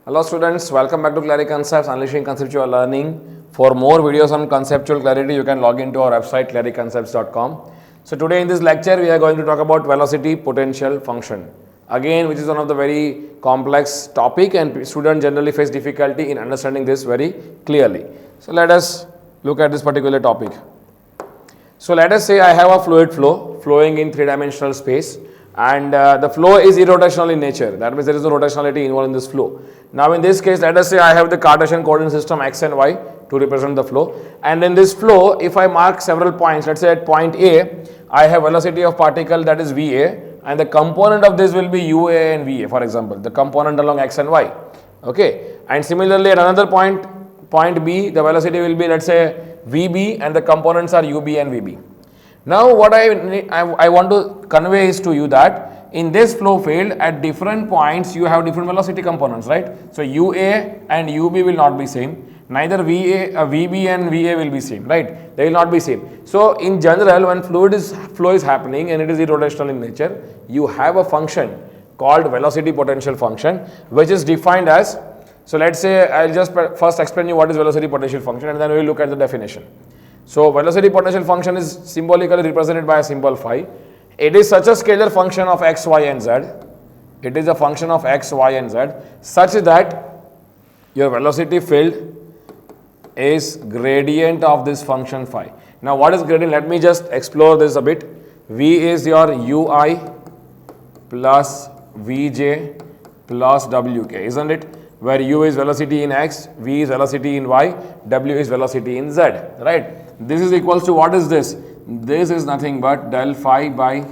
Hello students, welcome back to CLARI Concepts, Unleashing Conceptual Learning. For more videos on conceptual clarity, you can log into our website clariconcepts.com. So today in this lecture, we are going to talk about velocity potential function. Again, which is one of the very complex topic and students generally face difficulty in understanding this very clearly. So let us look at this particular topic. So let us say I have a fluid flow flowing in three-dimensional space and the flow is irrotational in nature. That means there is no rotationality involved in this flow. Now in this case, let us say I have the Cartesian coordinate system x and y to represent the flow, and in this flow if I mark several points, let's say at point A I have velocity of particle that is VA, and the component of this will be UA and VA, for example, the component along x and y. Okay, and similarly at another point B, the velocity will be, let's say, VB, and the components are UB and VB. Now what I want to convey is to you that in this flow field at different points you have different velocity components, right? So UA and UB will not be same, neither VB and VA will be same, right? They will not be same. So in general, when flow is happening and it is irrotational in nature, you have a function called velocity potential function, which is defined as, so let's say I'll just first explain you what is velocity potential function and then we will look at the definition. So velocity potential function is symbolically represented by a symbol phi. It is such a scalar function of x, y and z. It is a function of x, y and z such that your velocity field is gradient of this function phi. Now what is gradient? Let me just explore this a bit. V is your ui plus vj plus wk, isn't it? Where u is velocity in x, v is velocity in y, w is velocity in z, right? This is equals to, what is this? This is nothing but del phi by